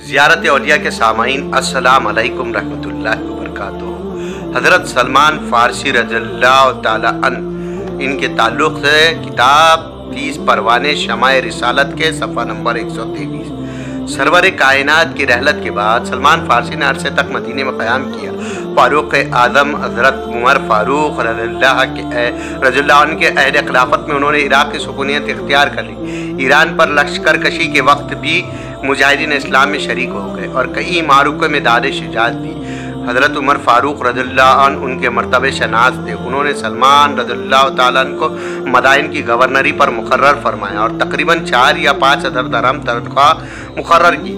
ज़ियारत औलिया के सामाईन अस्सलाम अलैकुम रहमतुल्लाहि व बरकातुहू। हज़रत सलमान फ़ारसी रज़ियल्लाहु ताला अन्हु इनके ताल्लुक़ से किताब 30 परवाने शमाए रिसालत के सफ़ा नंबर 123। सरवर कायनात की रहलत के बाद सलमान फ़ारसी ने अरसे तक मदीने में क़याम किया। फ़ारूक़ आज़म हज़रत उमर फ़ारूक़ रज़ियल्लाहु अन्हु के अहद खिलाफत में उन्होंने इराक़ की सुकूनियत इख्तियार कर ली। ईरान पर लश्कर कशी के वक्त भी मुजाहिदीन इस्लाम में शरीक हो गए और कई मारूक़ों में दाद शुजाअत दी। हज़रत उमर फ़ारूक़ रज़ियल्लाहु अन्हु उनके मर्तबे शनास थे। उन्होंने सलमान रज़ियल्लाहु ताला अन्हु को मदाइन की गवर्नरी पर मुकर्रर फरमाया और तकरीबन 4 या 5 हज़ार दरहम तनख्वाह मुकर्रर की।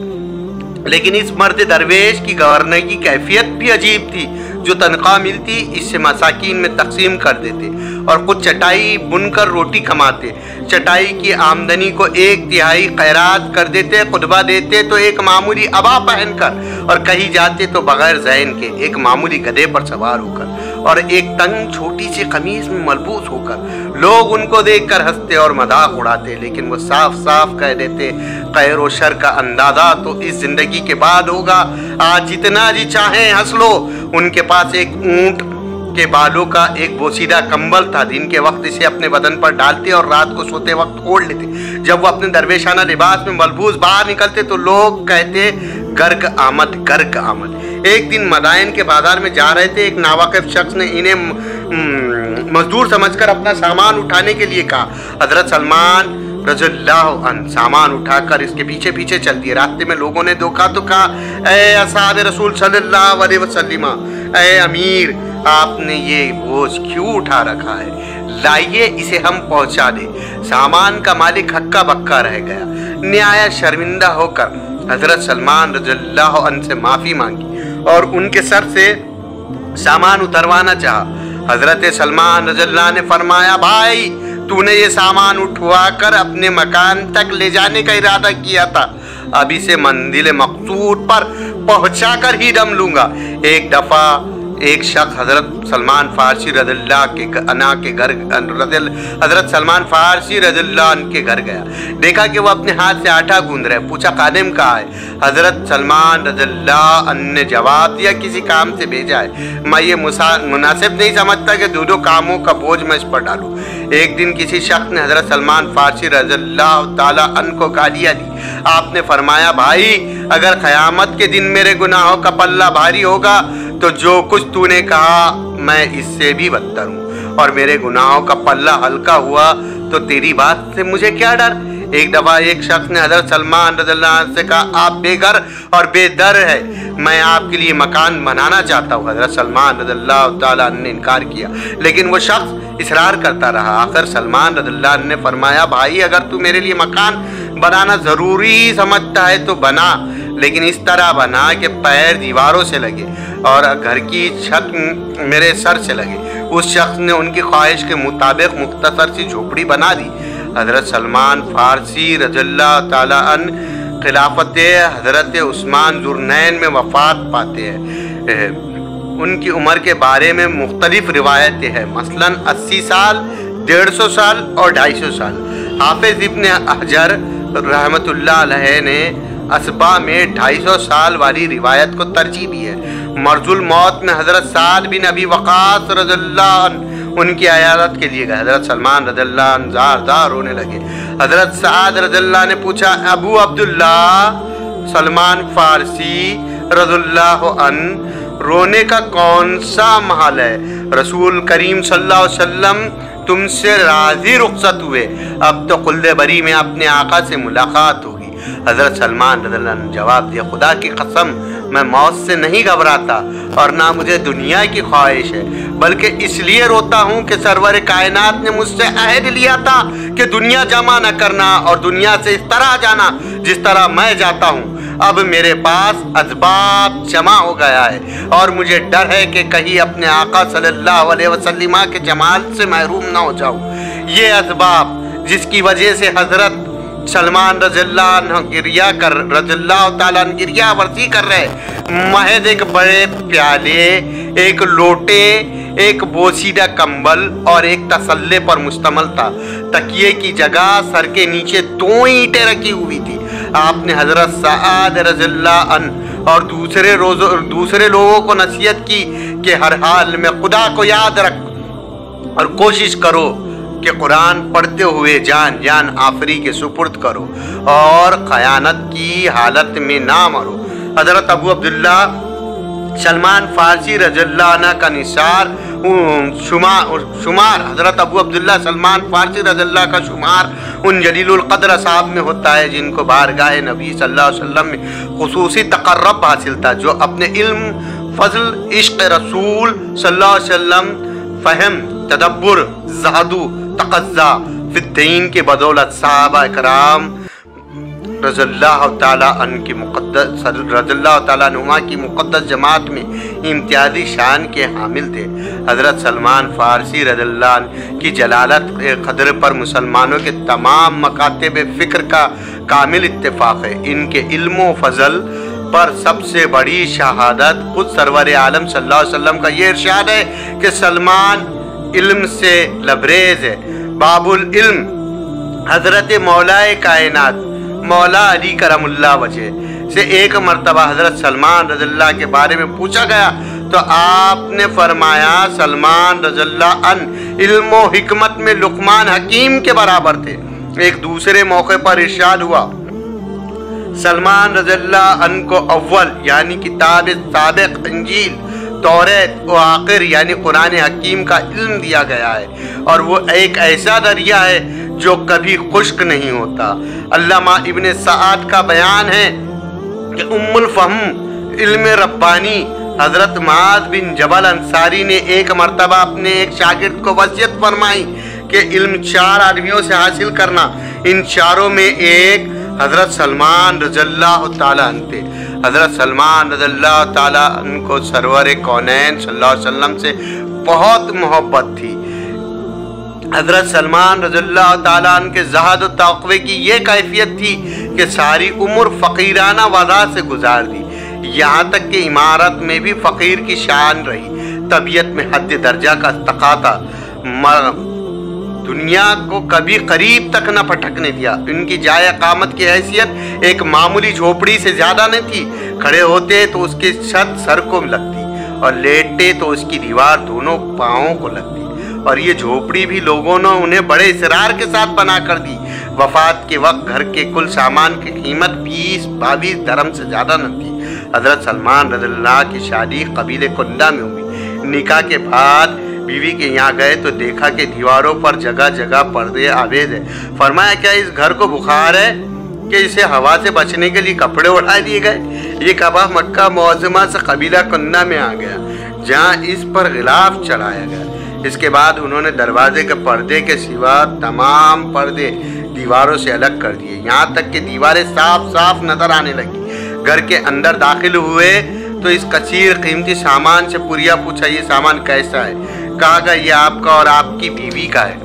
लेकिन इस मर्द दरवेश की गवर्नरी की कैफियत भी अजीब थी। जो तनख्वाह मिलती इससे मसाकीन में तकसीम कर देते और कुछ चटाई बुनकर रोटी कमाते। चटाई की आमदनी को 1/3 खैरात कर देते, खुतबा देते तो एक मामूली अबा पहनकर और कहीं जाते तो बगैर ज़ैन के एक मामूली गधे पर सवार होकर और एक तंग छोटी सी कमीज में मलबूस होकर। लोग उनको देखकर हंसते और मजाक उड़ाते, लेकिन वो साफ साफ कह देते खैर व शर का अंदाज़ा तो इस ज़िंदगी के बाद होगा। आज जितना जी चाहें हंस लो। उनके पास एक ऊँट के बालों का एक बोसीदा कंबल था। दिन के वक्त इसे अपने बदन पर डालते और रात को सोते वक्त ओढ़ लेते। जब वो अपने दरवेशाना लिबास में मलबूस बाहर निकलते तो लोग कहते गर्क आमद, गर्क आमद। एक दिन मदाइन के बाजार में जा रहे थे। एक नावाकिफ शख्स ने इन्हें मजदूर समझकर अपना सामान उठाने के लिए कहा। हजरत सलमान रज़ियल्लाहु अन्हु सामान उठाकर इसके पीछे पीछे चल दिए। रास्ते में लोगों ने देखा तो कहा, ए असहाब रसूल सल्लल्लाहु अलैहि वसल्लम, ए अमीर, आपने ये बोझ क्यों उठा रखा है? लाइए इसे हम पहुंचा दे। सामान का मालिक हक्का बक्का रह गया। न्याय शर्मिंदा होकर हजरत सलमान रज़ियल्लाहु अन्हु से माफ़ी मांगी और उनके सर से सामान उतरवाना चाहा। हजरत सलमान रज़ियल्लाहु अन्हु ने फरमाया, भाई तूने ये सामान उठवा कर अपने मकान तक ले जाने का इरादा किया था। अब इसे मंजिल मकसूद पर पहुंचा कर ही दम लूंगा। एक दफ़ा एक शख्स हजरत सलमान फ़ारसी रज़ियल्लाहु हजरत सलमान फ़ारसी रज़ियल्लाहु अन्हु के घर गया। देखा कि वो अपने हाथ से आटा गूंद रहे। पूछा, खादिम कहाँ है? हजरत सलमान रज़ियल्लाहु अन्हु ने जवाब दिया, किसी काम से भेजा है। मैं ये मुनासिब नहीं समझता कि दो कामों का बोझ मैं इस पर डालूँ। एक दिन किसी शख्स ने हजरत सलमान फ़ारसी रज़ियल्लाहु ताला अन्हु को गालियाँ दी। आपने फरमाया, भाई अगर क़यामत के दिन मेरे गुनाहों का पल्ला भारी होगा तो जो कुछ तूने कहा मैं इससे भी बदतर हूँ, और मेरे गुनाहों का पल्ला हल्का हुआ तो तेरी बात से मुझे क्या डर। एक दफ़ा एक शख्स ने हज़रत सलमान रज़ियल्लाहु अन्हु से कहा, आप बेघर और बेदर है, मैं आपके लिए मकान बनाना चाहता हूँ। हज़रत सलमान रज़ियल्लाहु ताला अन्हु ने इनकार किया, लेकिन वो शख्स इसरार करता रहा। आखिर सलमान रज़ियल्लाहु अन्हु ने फरमाया, भाई अगर तू मेरे लिए मकान बनाना ज़रूरी समझता है तो बना, लेकिन इस तरह बना कि पैर दीवारों से लगे और घर की छत मेरे सर से लगे। उस शख्स ने उनकी ख्वाहिश के मुताबिक मुख्तसर सी झोपड़ी बना दी। हज़रत सलमान फ़ारसी रज़ियल्लाहु ताला अन्हु खिलाफत हज़रत उस्मान ज़ुरनैन में वफ़ात पाते हैं। उनकी उम्र के बारे में मुख्तलिफ रिवायतें हैं, मसलन 80 साल, 150 साल और 250 साल। हाफिज़ इब्न हजर रहमतुल्लाह अलैह ने असबा में 250 साल वाली रिवायत को तरजीह दी है। मर्जुल मौत में हज़रत साद बिन अबी वक़ास रज़ियल्लाहु अन्हु उनकी अयादत के लिए गए। हज़रत सलमान रज़ियल्लाहु अन्हु ज़ार रोने लगे। हज़रत साद रज़ियल्लाहु ने पूछा, अबू अब्दुल्ला सलमान फ़ारसी रज़ियल्लाहु अन्हु, रोने का कौन सा महल है? रसूल करीम सल्लल्लाहु अलैहि वसल्लम तुमसे राज़ी रुखसत हुए, अब तो खुल्दे बरी में अपने आका से मुलाकात होगी। हज़रत सलमान रज़ियल्लाहु अन्हु ने जवाब दिया, खुदा की कसम मैं मौत से नहीं घबराता और ना मुझे दुनिया की ख्वाहिश है, बल्कि इसलिए रोता हूँ कि सरवर कायनात ने मुझसे अहद लिया था कि दुनिया जमा न करना और दुनिया से इस तरह जाना जिस तरह मैं जाता हूँ। अब मेरे पास असबाब जमा हो गया है और मुझे डर है कि कहीं अपने आका सल्लल्लाहु अलैहि वसल्लम के जमाल से महरूम ना हो जाऊँ। ये असबाब जिसकी वजह से हज़रत सलमान रज़ियल्लाहु अन्हु रज़ियल्लाहु ताला अन्हु गिरिया वर्जी कर रहे, महज एक बड़े प्याले, एक लोटे, एक बोसीदा कंबल और एक तसल्ले पर मुश्तमल था। तकिए की जगह सर के नीचे 2 ईंटें रखी हुई थी। आपने हज़रत सआद रज़ियल्लाहु अन्हु और दूसरे लोगों को नसीहत की कि हर हाल में खुदा को याद रख और कोशिश करो कि कुरान पढ़ते हुए जान आफरी के सुपुर्द करो और ख़यानत की हालत में ना मरो। हज़रत अबू अब्दुल्ला सलमान फ़ारसी रज़ियल्लाहु अन्हु का निसार शुमार हज़रत अबू अब्दुल्ला सलमान फ़ारसी रज़ियल्लाहु का शुमार उन जलीलुल क़द्र साहब में होता है जिनको बारगाह नबी सल्लल्लाहु अलैहि वसल्लम में खुसूसी तक़र्रुब हासिल था, जो अपने इल्म, फ़ज़ल, इश्क़ रसूल सल्लल्लाहु अलैहि वसल्लम, फ़हम, तदब्बुर, ज़हदु, तक़ज़्ज़ा फ़िद्दीन के बदौलत सहाबा इकराम रज़ियल्लाहु ताला अन्हुमा की मुक़द्दस जमात में इम्तियाज़ी शान के हामिल थे। हज़रत सलमान फ़ारसी रज़ियल्लाहु अन्हु की जलालत क़द्र पर मुसलमानों के तमाम मकातिब फ़िक्र का कामिल इत्तेफ़ाक़ है। इनके इल्म व फ़ज़ल पर सबसे बड़ी शहादत खुद सरवर आलम सल्लल्लाहु अलैहि वसल्लम का ये इरशाद है कि सलमान इल्म से लबरेज़ है। बाबुल इल्म हज़रत मौलाए कायनात मौला अली करमुल्लाह वजह से एक मरतबा हज़रत सलमान रज़ियल्लाहु के बारे में पूछा गया तो आपने फरमाया सलमान रज़ियल्लाहु अन्हु इल्म व हिकमत में लुक़मान हकीम के बराबर थे। एक दूसरे मौके पर इरशाद हुआ सलमान रज़ियल्लाहु अन्हु को अव्वल यानी किताब साबिक़ इंजील तौरात व आखिर यानी कुरान हकीम का इल्म दिया गया है और वो एक ऐसा दरिया है जो कभी खुश्क नहीं होता। अल्लामा इब्न सआद का बयान है कि उम्मुल फ़हम इल्म रब्बानी हज़रत मुआज़ बिन जबल अंसारी ने एक मरतबा अपने एक शागिर्द को वसीयत फरमाई कि इल्म 4 आदमियों से हासिल करना। इन चारों में एक हज़रत सलमान रज़ियल्लाहु ताला अन्हु थे। हज़रत सलमान रज़ियल्लाहु ताला अन्हु को सरवर कौनैन सल्लल्लाहु अलैहि वसल्लम से बहुत मोहब्बत थी। हज़रत सलमान रज़ियल्लाहु ताला अन्हु के ज़हद व तक़वे की ये कैफियत थी कि सारी उम्र फ़कीराना वज़ा से गुजार दी, यहाँ तक कि इमारत में भी फ़कीर की शान रही। तबीयत में हद दर्जा का तक़ा था, दुनिया को कभी करीब तक न फटकने दिया। इनकी जाए कामत की हैसियत एक मामूली झोपड़ी से ज़्यादा नहीं थी। खड़े होते तो उसकी छत सर को लगती और लेटते तो उसकी दीवार दोनों पाँवों को लगती और ये झोपड़ी भी लोगों ने उन्हें बड़े इसरार के साथ बना कर दी। वफ़ात के वक्त घर के कुल सामान की कीमत 20-22 दरम से ज़्यादा न थी। हज़रत सलमान रज़ियल्लाहु की शादी कबीले कुंदा में हुई। निकाह के बाद बीवी के यहाँ गए तो देखा कि दीवारों पर जगह जगह पर्दे आवेद है। फरमाया क्या इस घर को बुखार है कि इसे हवा से बचने के लिए कपड़े उड़ा दिए गए। ये कबा मक्का मुअज़्ज़मा से कबीला कुंदा में आ गया जहाँ इस पर गिलाफ चढ़ाया गया। इसके बाद उन्होंने दरवाजे के पर्दे के सिवा तमाम पर्दे दीवारों से अलग कर दिए, यहाँ तक कि दीवारें साफ साफ नजर आने लगी। घर के अंदर दाखिल हुए तो इस कसीर कीमती सामान से पुरिया पूछा ये सामान कैसा है। कहा गया ये आपका और आपकी बीवी का है।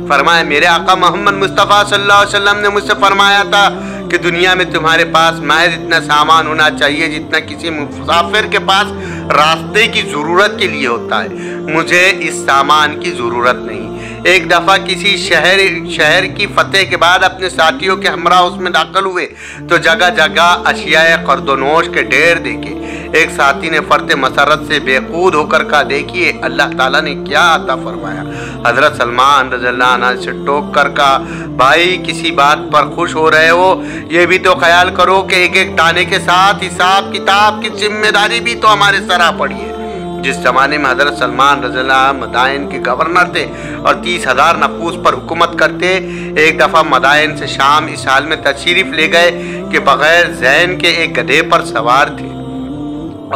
फरमाया मेरे आका मोहम्मद मुस्तफ़ा सल्लल्लाहु अलैहि वसल्लम ने मुझसे फरमाया था कि दुनिया में तुम्हारे पास महज इतना सामान होना चाहिए जितना किसी मुसाफिर के पास रास्ते की ज़रूरत के लिए होता है। मुझे इस सामान की ज़रूरत नहीं। एक दफ़ा किसी शहर की फतेह के बाद अपने साथियों के हमरा उसमें दाखिल हुए तो जगह जगह अशियाए कर्दोनोश के ढेर देखे। एक साथी ने फर्ते मसरत से बेखूद होकर कहा देखिए अल्लाह ताला ने क्या अता फरमाया। हज़रत सलमान रज़ियल्लाहु अन्हु से टोक कर कहा भाई किसी बात पर खुश हो रहे हो, ये भी तो ख्याल करो कि एक एक दाने के साथ हिसाब किताब की जिम्मेदारी भी तो हमारे सर आ पड़ी है। जिस जमाने में हज़रत सलमान रज़ियल्लाहु अन्हु मदाइन के गवर्नर थे और 30,000 नफूस पर हुकूमत करते, एक दफ़ा मदाइन से शाम इस हाल में तशरीफ़ ले गए कि बग़ैर ज़ैन के एक गधे पर सवार थे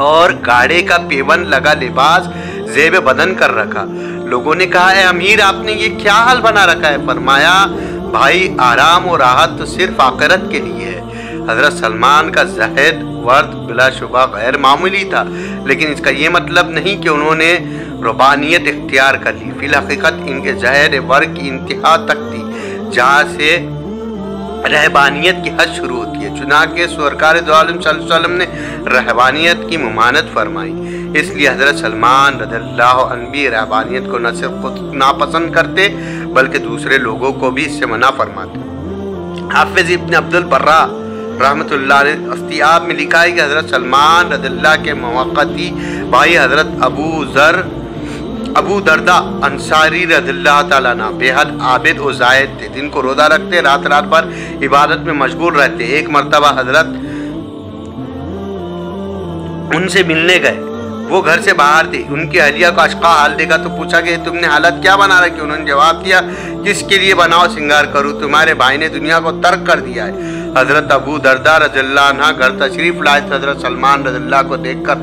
और गाड़े का पेवन लगा लिबास ज़ेब बदन कर रखा। लोगों ने कहा ए अमीर आपने ये क्या हाल बना रखा है। फरमाया भाई आराम और राहत तो सिर्फ आखिरत के लिए है। हज़रत सलमान का ज़हद वर्द बिलाशुबा गैर मामूली था, लेकिन इसका ये मतलब नहीं कि उन्होंने रुबानियत इख्तियार कर ली। फिल हकीकत इनके ज़हद वर्ग की इंतहा तक थी जहाँ से रहबानियत की हद शुरू होती है। चुनाके सरकार दो आलम सल्लल्लाहु अलैहि वसल्लम ने रहबानियत की मुमानत फरमाई, इसलिए हज़रत सलमान रज़ियल्लाहु अन्हु भी रहबानियत को न सिर्फ खुद नापसंद करते बल्कि दूसरे लोगों को भी इससे मना फरमाते। हाफिज़ इब्न अब्दुल बर्रा रहमतुल्लाह अलैह अस्तियाब में लिखा है कि हज़रत सलमान रज़ियल्लाहु के मवक्कती भाई हज़रत अबू दरदा अंसारी रज़ियल्लाहु ताला अन्हु बेहद आबिद और ज़ाहिद थे, दिन को रोज़ा रखते, रात रात भर इबादत में मशगूल रहते। एक मरतबा हज़रत उनसे मिलने गए, वो घर से बाहर थे। उनकी अहलिया को अशका हाल देखा तो पूछा कि तुमने हालत क्या बना रखी? उन्होंने जवाब दिया, किसके लिए बनाओ श्रृंगार करूँ, तुम्हारे भाई ने दुनिया को तर्क कर दिया है। हज़रत अबू दरदा रज़ियल्लाहु अन्हु घर तशरीफ़ लाए तो हज़रत सलमान रज़ियल्लाहु को देखकर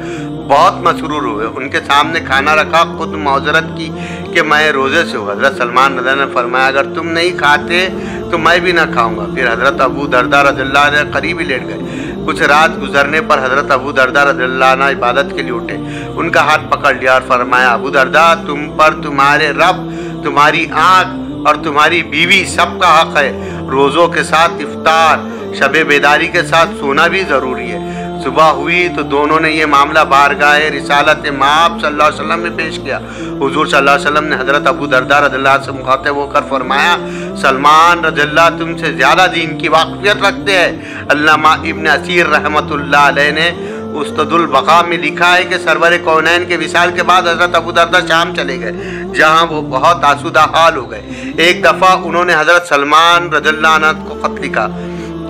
बहुत मसरूर हुए। उनके सामने खाना रखा, खुद मौज़रत की कि मैं रोज़े से हूँ। हज़रत सलमान रज़ियल्लाहु ने फरमाया, अगर तुम नहीं खाते तो मैं भी ना खाऊंगा। फिर हज़रत अबू दरदा रज़ियल्लाहु अन्हु करीब ही लेट गए। कुछ रात गुजरने पर हज़रत अबू दरदा रज़ियल्लाहु अन्हु इबादत के लिए उठे, उनका हाथ पकड़ लिया और फरमाया, अबू दरदा, तुम पर तुम्हारे रब, तुम्हारी आँख और तुम्हारी बीवी सबका हक़ है। रोज़ों के साथ इफ्तार, शब बेदारी के साथ सोना भी ज़रूरी है। सुबह हुई तो दोनों ने ये मामला बारगाह रिसालत माब सल्लल्लाहु अलैहि वसल्लम में पेश किया। हुजूर सल्लल्लाहु अलैहि वसल्लम ने हज़रत अबू दरदा रज़ियल्लाहु से मुखातिब होकर फरमाया, सलमान रज़ियल्लाहु तुमसे ज़्यादा दीन की वाक़फ़ियत रखते हैं। अल्लामा इब्न असीर रहमतुल्लाह अलैह ने उस्तदुल बक़ा में लिखा है कि सरवर कौनैन के विसाल के बाद हज़रत अबू दरदा शाम चले गए, जहाँ वो बहुत आसूदा हाल हो गए। एक दफ़ा उन्होंने हज़रत सलमान रज़ियल्लाहु अन्हु को ख़त लिखा,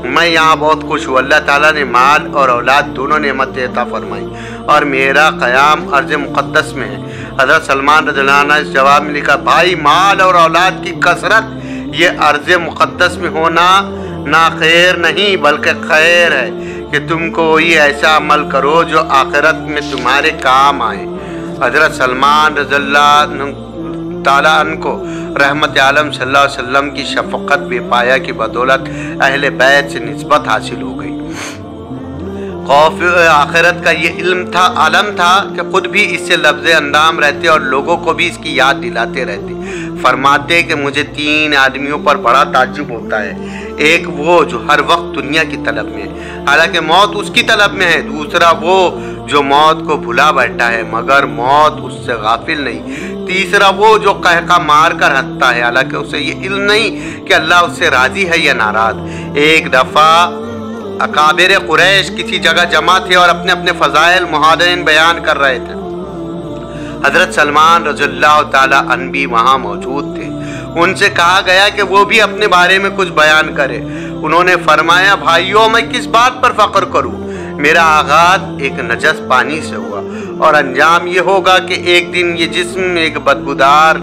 मैं यहाँ बहुत खुश हूँ, अल्लाह ताला ने माल और औलाद दोनों नेमतें अता फरमाई और मेरा क़याम अर्ज़ मुक़द्दस में है। हज़रत सलमान रज़ियल्लाहु अन्हु इस जवाब में लिखा, भाई माल और औलाद की कसरत ये अर्ज़ मुक़द्दस में होना ना खैर नहीं बल्कि खैर है कि तुम कोई ऐसा अमल करो जो आखिरत में तुम्हारे काम आए। हज़रत सलमान रज़ियल्लाहु ताला अन्हु को रहमत आलम सल्लल्लाहु अलैहि वसल्लम की शफ़क़त बेपाया की बदौलत अहले बैत से निस्बत हासिल हो गई। खौफ आखिरत का ये आलम था कि खुद भी इससे लफ्ज़ अंदाम रहते और लोगों को भी इसकी याद दिलाते रहते। फरमाते कि मुझे 3 आदमियों पर बड़ा ताज्जुब होता है। एक वो जो हर वक्त दुनिया की तलब में है, हालांकि मौत उसकी तलब में है। दूसरा वो जो मौत को भुला बैठा है मगर मौत उससे गाफिल नहीं। तीसरा वो जो कहका मार कर हंसता है, हालांकि उसे ये इल्म नहीं कि अल्लाह उससे राज़ी है या नाराज़। एक दफ़ा अकाबिर कुरैश किसी जगह जमा थे और अपने अपने फ़ज़ाइल मुहादरीन बयान कर रहे थे। हज़रत सलमान रज़ियल्लाहु ताला अन्हु भी वहाँ मौजूद थे। उनसे कहा गया कि वो भी अपने बारे में कुछ बयान करे। उन्होंने फरमाया, भाइयों, मैं किस बात पर फ़ख्र करूँ? मेरा आगाज़ एक नजस पानी से हुआ और अंजाम ये होगा कि एक दिन ये जिस्म एक बदबूदार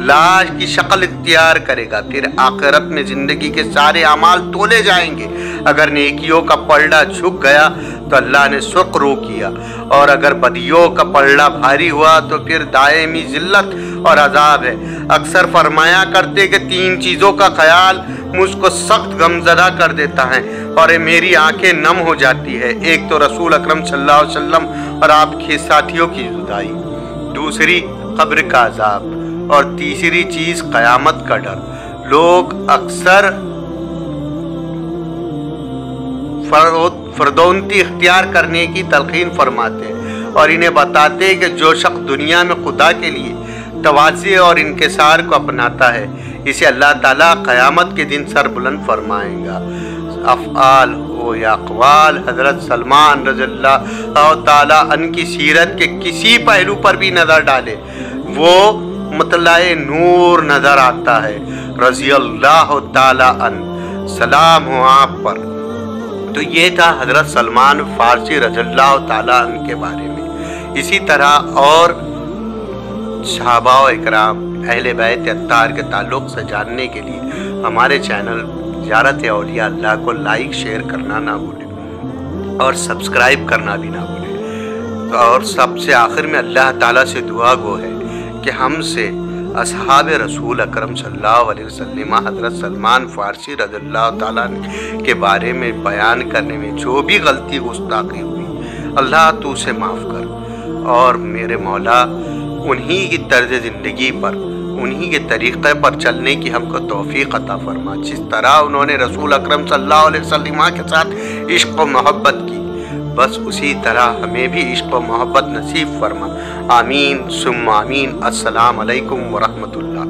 लाश की शक्ल इख्तियार करेगा। फिर आखिरत में ज़िंदगी के सारे अमाल तोले जाएंगे। अगर नेकियों का पलड़ा झुक गया तो अल्लाह ने सुर्ख रू किया और अगर बदियों का पलड़ा भारी हुआ तो फिर दायमी ज़िल्लत और अजाब है। अक्सर फरमाया करते कि 3 चीज़ों का ख्याल मुझको सख्त गमज़दा कर देता है और मेरी आंखें नम हो जाती है। एक तो रसूल अकरम सल्लल्लाहु अलैहि वसल्लम और आपके साथियों की जुदाई, दूसरी कब्र का अजाब और तीसरी चीज़ क़यामत का डर। लोग अक्सर फरदौनती इख्तियार करने की तलकीन फरमाते हैं और इन्हें बताते हैं कि जो शख्स दुनिया में खुदा के लिए तवाज़ी और इनकिसार को अपनाता है इसे अल्लाह ताला क़यामत के दिन सर बुलंद फरमाएगा। अफ़आल हो या अक़वाल, हज़रत सलमान रज़ियल्लाहु ताला अन्हु की सीरत के किसी पहलू पर भी नज़र डाले वो मतलाए नूर नज़र आता है। रज़ियल्लाहु ताला अन्हु, सलाम हो आप पर। तो ये था हज़रत सलमान फ़ारसी रज़ियल्लाहु ताला अन्हु के बारे में। इसी तरह और सहाबाओ इकराम अहले बैत अत्तार के ताल्लुक़ से जानने के लिए हमारे चैनल ज़ियारत औलिया अल्लाह को लाइक शेयर करना ना भूलें और सब्सक्राइब करना भी ना भूलें। और सबसे आखिर में अल्लाह ताला से दुआ गो है कि हमसे असहाब रसूल अकरम सल्लल्लाहु अलैहि वसल्लम हज़रत सलमान फ़ारसी रज़ियल्लाहु ताला के बारे में बयान करने में जो भी गलती गुस्ताखी हुई अल्लाह तू उसे माफ़ कर और मेरे मौला उन्हीं की तर्ज ज़िंदगी पर, उन्हीं के तरीक़े पर चलने की हमको तौफ़ीक़ अता फरमा। जिस तरह उन्होंने रसूल अकरम सल्लल्लाहु अलैहि वसल्लम के साथ इश्क़ व मोहब्बत की, बस उसी तरह हमें भी इश्क़ व मोहब्बत नसीब फरमा। आमीन सुम्मा आमीन। अस्सलाम अलैकुम व रहमतुल्लाह।